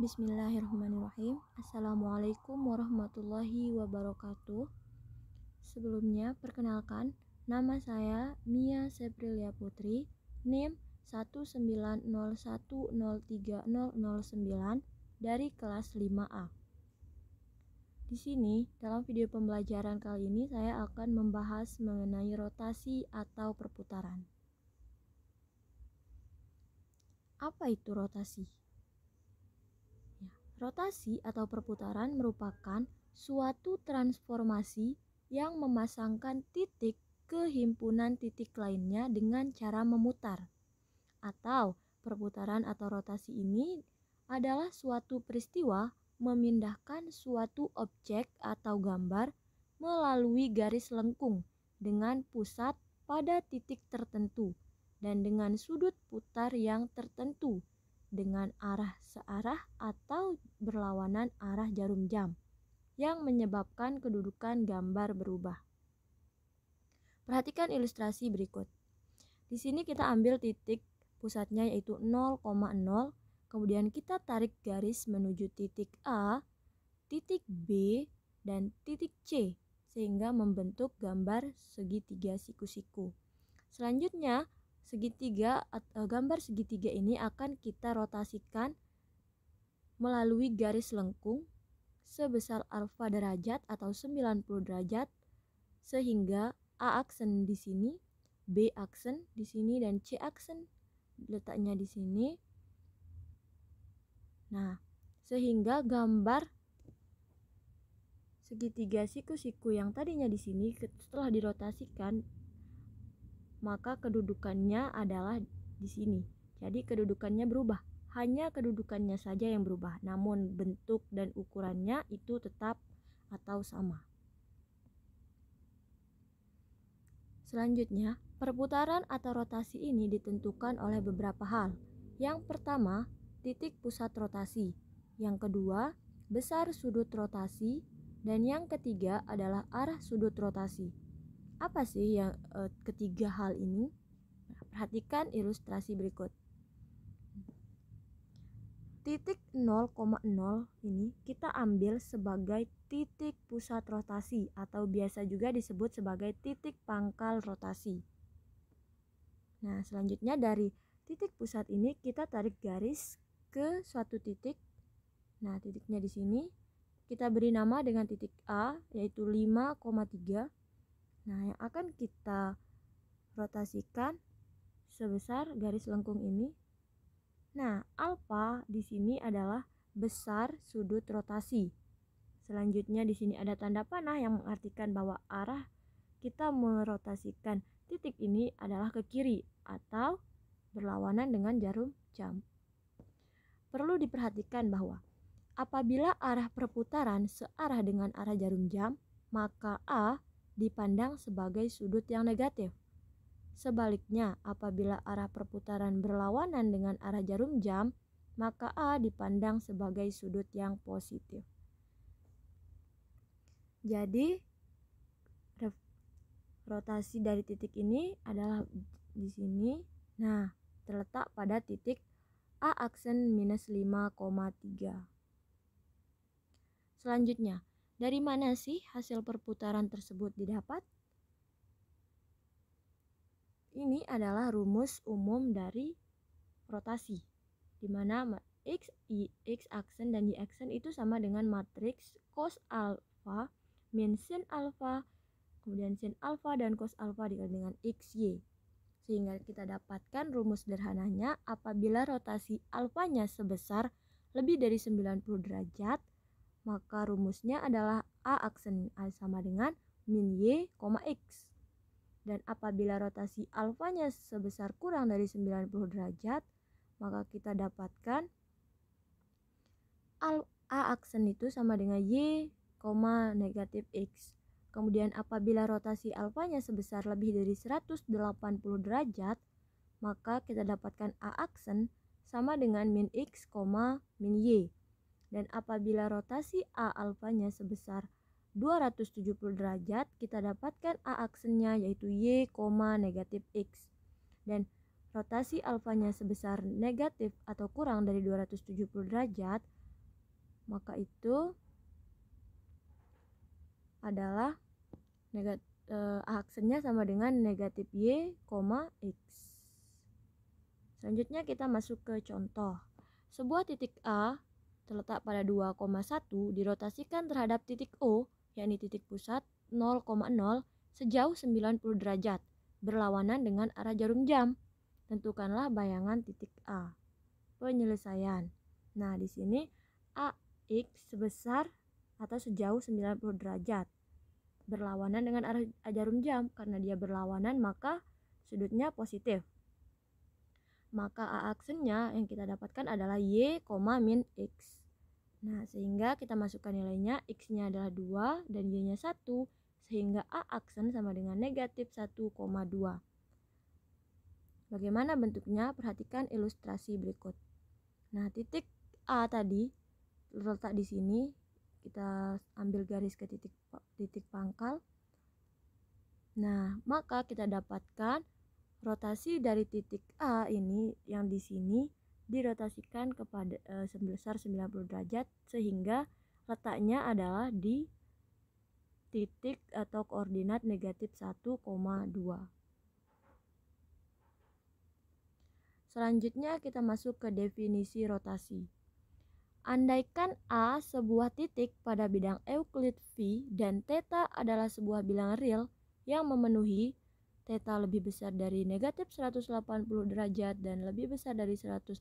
Bismillahirrahmanirrahim. Assalamualaikum warahmatullahi wabarakatuh. Sebelumnya, perkenalkan, nama saya Mia Seprilia Putri, NIM 190103009 dari kelas 5A. Di sini, dalam video pembelajaran kali ini saya akan membahas mengenai rotasi atau perputaran. Apa itu rotasi? Rotasi atau perputaran merupakan suatu transformasi yang memasangkan titik ke himpunan titik lainnya dengan cara memutar. Atau perputaran atau rotasi ini adalah suatu peristiwa memindahkan suatu objek atau gambar melalui garis lengkung dengan pusat pada titik tertentu dan dengan sudut putar yang tertentu dengan arah searah atau berlawanan arah jarum jam yang menyebabkan kedudukan gambar berubah. Perhatikan ilustrasi berikut. Di sini kita ambil titik pusatnya yaitu 0,0, kemudian kita tarik garis menuju titik A, titik B, dan titik C sehingga membentuk gambar segitiga siku-siku. Selanjutnya, gambar segitiga ini akan kita rotasikan melalui garis lengkung sebesar alfa derajat atau 90 derajat sehingga A aksen di sini, B aksen di sini, dan C aksen letaknya di sini. Nah, sehingga gambar segitiga siku-siku yang tadinya di sini setelah dirotasikan maka kedudukannya adalah di sini. Jadi kedudukannya berubah. Hanya kedudukannya saja yang berubah, namun bentuk dan ukurannya itu tetap atau sama. Selanjutnya, perputaran atau rotasi ini ditentukan oleh beberapa hal. Yang pertama, titik pusat rotasi. Yang kedua, besar sudut rotasi. Dan yang ketiga adalah arah sudut rotasi. Apa sih yang ketiga hal ini? Perhatikan ilustrasi berikut. Titik 0,0 ini kita ambil sebagai titik pusat rotasi atau biasa juga disebut sebagai titik pangkal rotasi. Nah, selanjutnya dari titik pusat ini kita tarik garis ke suatu titik. Nah, titiknya di sini kita beri nama dengan titik A yaitu 5,3. Nah, yang akan kita rotasikan sebesar garis lengkung ini. Nah, alfa di sini adalah besar sudut rotasi. Selanjutnya di sini ada tanda panah yang mengartikan bahwa arah kita merotasikan titik ini adalah ke kiri atau berlawanan dengan jarum jam. Perlu diperhatikan bahwa apabila arah perputaran searah dengan arah jarum jam, maka A dipandang sebagai sudut yang negatif. Sebaliknya, apabila arah perputaran berlawanan dengan arah jarum jam, maka A dipandang sebagai sudut yang positif. Jadi, rotasi dari titik ini adalah di sini. Nah, terletak pada titik A aksen minus 5,3. Selanjutnya, dari mana sih hasil perputaran tersebut didapat? Ini adalah rumus umum dari rotasi, di mana X aksen dan Y aksen itu sama dengan matriks cos alfa min sin alfa, kemudian sin alfa dan cos alfa dikali dengan XY. Sehingga kita dapatkan rumus sederhananya apabila rotasi alfanya sebesar lebih dari 90 derajat, maka rumusnya adalah A aksen sama dengan min Y, X. Dan apabila rotasi alfanya sebesar kurang dari 90 derajat, maka kita dapatkan A aksen itu sama dengan Y, negatif X. Kemudian apabila rotasi alfanya sebesar lebih dari 180 derajat, maka kita dapatkan A aksen sama dengan min X, min Y. Dan apabila rotasi A alfanya sebesar 270 derajat, kita dapatkan A aksennya yaitu Y, negatif X. Dan rotasi alfanya sebesar negatif atau kurang dari 270 derajat, maka itu adalah aksennya sama dengan negatif Y, X. Selanjutnya kita masuk ke contoh. Sebuah titik A terletak pada 2,1 dirotasikan terhadap titik O, yakni titik pusat 0,0 sejauh 90 derajat, berlawanan dengan arah jarum jam. Tentukanlah bayangan titik A. Penyelesaian. Nah, di sini AX sebesar atau sejauh 90 derajat berlawanan dengan arah jarum jam. Karena dia berlawanan maka sudutnya positif. Maka A aksennya yang kita dapatkan adalah Y, min X. Nah, sehingga kita masukkan nilainya, X-nya adalah 2 dan Y-nya 1, sehingga A aksen sama dengan negatif 1,2. Bagaimana bentuknya? Perhatikan ilustrasi berikut. Nah, titik A tadi terletak di sini. Kita ambil garis ke titik pangkal. Nah, maka kita dapatkan rotasi dari titik A ini yang di sini dirotasikan kepada sebesar 90 derajat, sehingga letaknya adalah di titik atau koordinat negatif 1,2. Selanjutnya kita masuk ke definisi rotasi. Andaikan A sebuah titik pada bidang Euclid V dan theta adalah sebuah bilangan real yang memenuhi theta lebih besar dari negatif 180 derajat dan lebih besar dari 180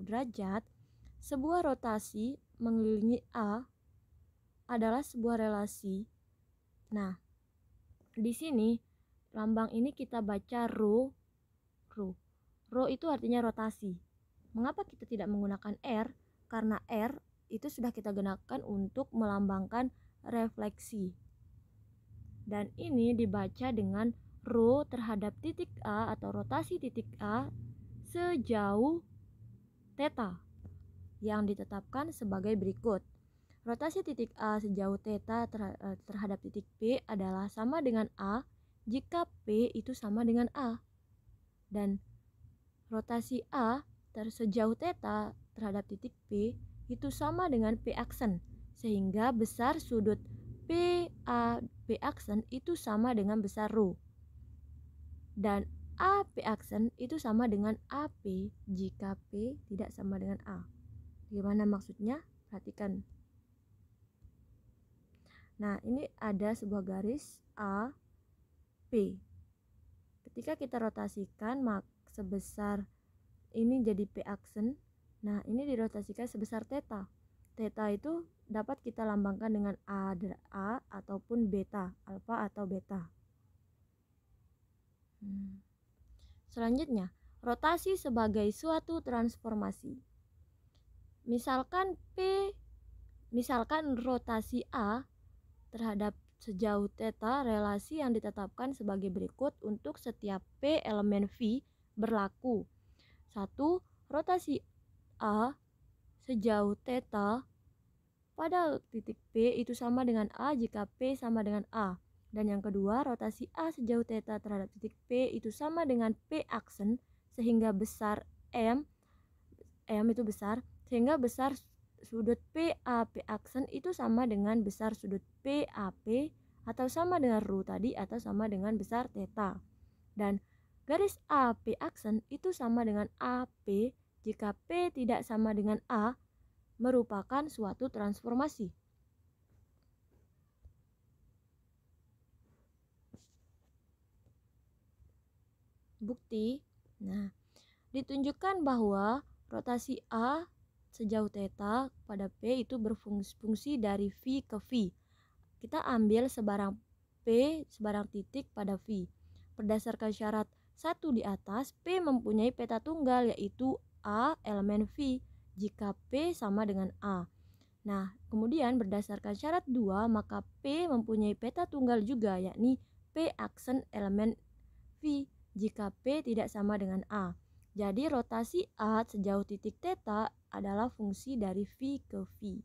derajat, sebuah rotasi mengelilingi A adalah sebuah relasi. Nah, di sini lambang ini kita baca rho. Rho itu artinya rotasi. Mengapa kita tidak menggunakan R? Karena R itu sudah kita gunakan untuk melambangkan refleksi. Dan ini dibaca dengan rho terhadap titik A atau rotasi titik A sejauh theta yang ditetapkan sebagai berikut. Rotasi titik A sejauh theta terhadap titik P adalah sama dengan A jika P itu sama dengan A. Dan rotasi A sejauh theta terhadap titik P itu sama dengan P aksen, sehingga besar sudut P aksen itu sama dengan besar rho. Dan AP aksen itu sama dengan AP jika P tidak sama dengan A. Bagaimana maksudnya? Perhatikan. Nah, ini ada sebuah garis AP. Ketika kita rotasikan, sebesar ini jadi P aksen. Nah, ini dirotasikan sebesar theta. Theta itu dapat kita lambangkan dengan A ataupun beta, alfa atau beta. Selanjutnya, rotasi sebagai suatu transformasi. Misalkan rotasi A terhadap sejauh theta, relasi yang ditetapkan sebagai berikut untuk setiap P elemen V berlaku. 1. Rotasi A sejauh theta pada titik P itu sama dengan A jika P sama dengan A. Dan yang kedua, rotasi A sejauh theta terhadap titik P itu sama dengan P aksen, sehingga besar M itu besar, sehingga besar sudut PAP aksen itu sama dengan besar sudut PAP atau sama dengan rho tadi atau sama dengan besar theta. Dan garis AP aksen itu sama dengan AP jika P tidak sama dengan A, merupakan suatu transformasi. Bukti. Nah, ditunjukkan bahwa rotasi A sejauh theta pada P itu berfungsi dari V ke V. Kita ambil sebarang P, sebarang titik pada V. Berdasarkan syarat 1 di atas, P mempunyai peta tunggal yaitu A elemen V jika P sama dengan A. Nah, kemudian berdasarkan syarat 2, maka P mempunyai peta tunggal juga yakni P aksen elemen V jika P tidak sama dengan A. Jadi rotasi A sejauh titik theta adalah fungsi dari V ke V.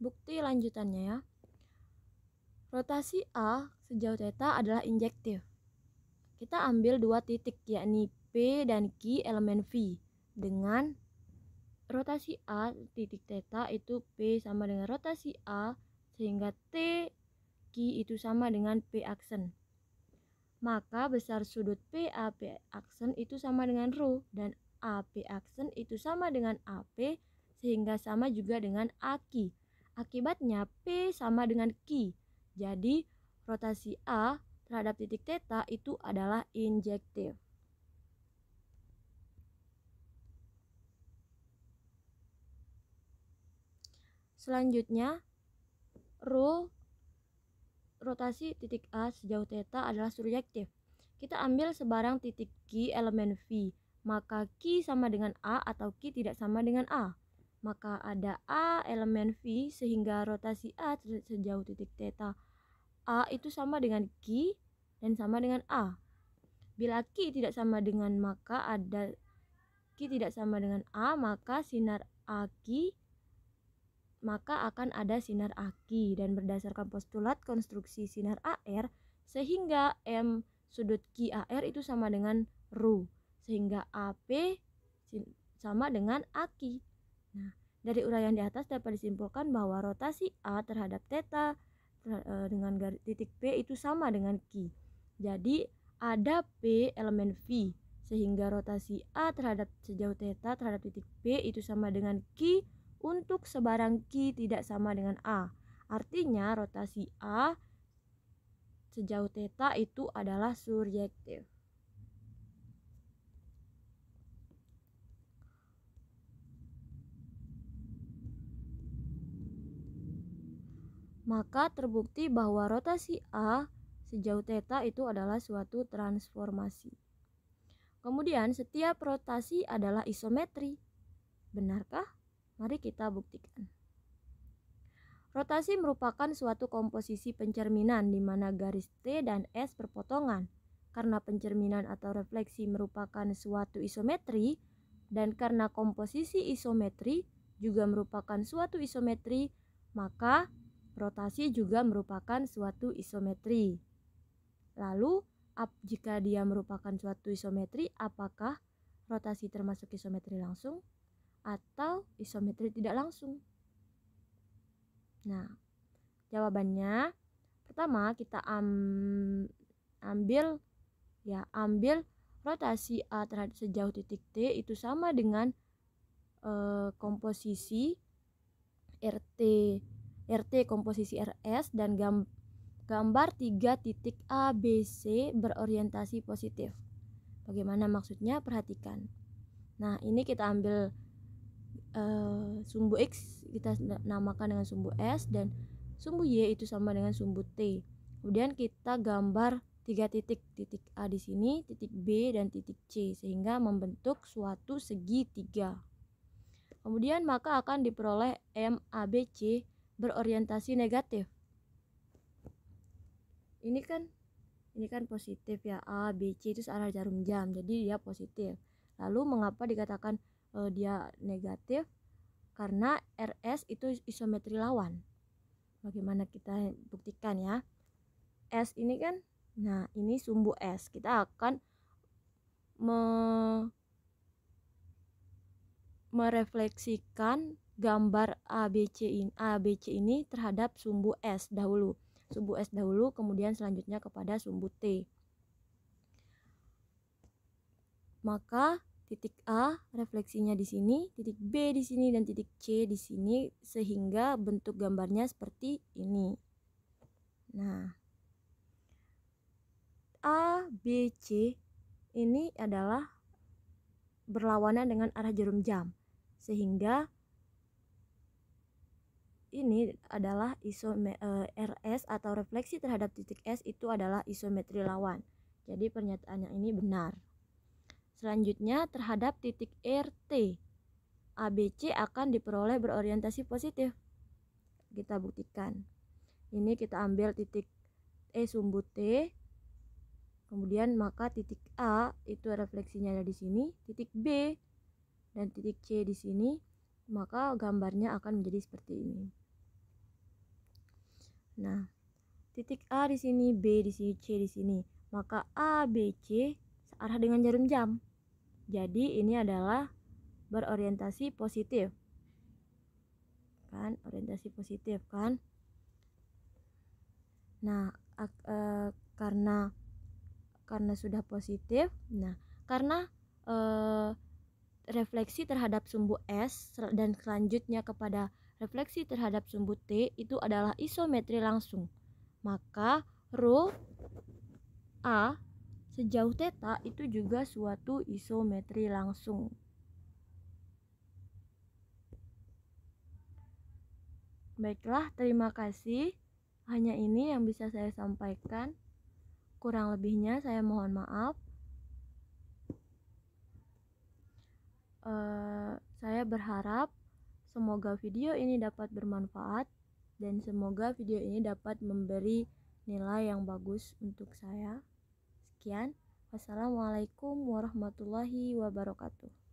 Bukti lanjutannya ya. Rotasi A sejauh θ adalah injektif. Kita ambil dua titik, yakni P dan Q elemen V. Dengan rotasi A titik θ itu P sama dengan rotasi A, sehingga T Q itu sama dengan P aksen. Maka besar sudut PAP aksen itu sama dengan ρ, dan AP aksen itu sama dengan AP, sehingga sama juga dengan AQ. Akibatnya P sama dengan Q. Jadi rotasi A terhadap titik θ itu adalah injektif. Selanjutnya, rotasi titik A sejauh θ adalah surjektif. Kita ambil sebarang titik Q elemen V, maka Q sama dengan A atau Q tidak sama dengan A. Maka ada A elemen V, sehingga rotasi A sejauh titik θ A itu sama dengan Q dan sama dengan A. Bila Q tidak sama dengan A, maka sinar AQ maka akan ada sinar AQ, dan berdasarkan postulat konstruksi sinar AR, sehingga M sudut QAR itu sama dengan ρ, sehingga AP sama dengan AQ. Nah, dari uraian di atas dapat disimpulkan bahwa rotasi A terhadap θ dengan titik P itu sama dengan Q. Jadi ada P elemen V, sehingga rotasi A terhadap sejauh θ terhadap titik P itu sama dengan Q untuk sebarang Q tidak sama dengan A. Artinya rotasi A sejauh θ itu adalah surjektif. Maka terbukti bahwa rotasi A sejauh θ itu adalah suatu transformasi. Kemudian setiap rotasi adalah isometri. Benarkah? Mari kita buktikan. Rotasi merupakan suatu komposisi pencerminan di mana garis T dan S berpotongan. Karena pencerminan atau refleksi merupakan suatu isometri, dan karena komposisi isometri juga merupakan suatu isometri, maka rotasi juga merupakan suatu isometri. Lalu, jika dia merupakan suatu isometri, apakah rotasi termasuk isometri langsung atau isometri tidak langsung? Nah, jawabannya pertama kita ambil rotasi A terhadap sejauh titik T itu sama dengan komposisi RT komposisi RS, dan gambar 3 titik A, B, C berorientasi positif. Bagaimana maksudnya? Perhatikan. Nah, ini kita ambil sumbu X kita namakan dengan sumbu S, dan sumbu Y itu sama dengan sumbu T. Kemudian kita gambar 3 titik A di sini, titik B dan titik C, sehingga membentuk suatu segitiga. Kemudian maka akan diperoleh MABC berorientasi negatif. Ini kan positif ya, A, B, C itu searah jarum jam, jadi dia positif. Lalu mengapa dikatakan dia negatif? Karena RS itu isometri lawan. Bagaimana kita buktikan ya? S ini kan, nah ini sumbu S. Kita akan merefleksikan gambar ABC ini terhadap sumbu S dahulu. Sumbu S dahulu, kemudian selanjutnya kepada sumbu T. Maka titik A refleksinya di sini, titik B di sini, dan titik C di sini, sehingga bentuk gambarnya seperti ini. Nah, A, B, C ini adalah berlawanan dengan arah jarum jam, sehingga ini adalah RS atau refleksi terhadap titik S itu adalah isometri lawan. Jadi pernyataan yang ini benar. Selanjutnya terhadap titik RT, ABC akan diperoleh berorientasi positif. Kita buktikan. Ini kita ambil titik sumbu T, kemudian maka titik A itu refleksinya ada di sini, titik B dan titik C di sini, maka gambarnya akan menjadi seperti ini. Nah, titik A di sini, B di sini, C di sini. Maka A, B, C searah dengan jarum jam. Jadi ini adalah berorientasi positif. Kan, orientasi positif kan? Nah, karena sudah positif, nah karena refleksi terhadap sumbu S dan selanjutnya kepada refleksi terhadap sumbu T itu adalah isometri langsung. Maka rule A sejauh theta itu juga suatu isometri langsung. Baiklah, terima kasih. Hanya ini yang bisa saya sampaikan. Kurang lebihnya saya mohon maaf. Saya berharap semoga video ini dapat bermanfaat dan semoga video ini dapat memberi nilai yang bagus untuk saya. Sekian. Wassalamualaikum warahmatullahi wabarakatuh.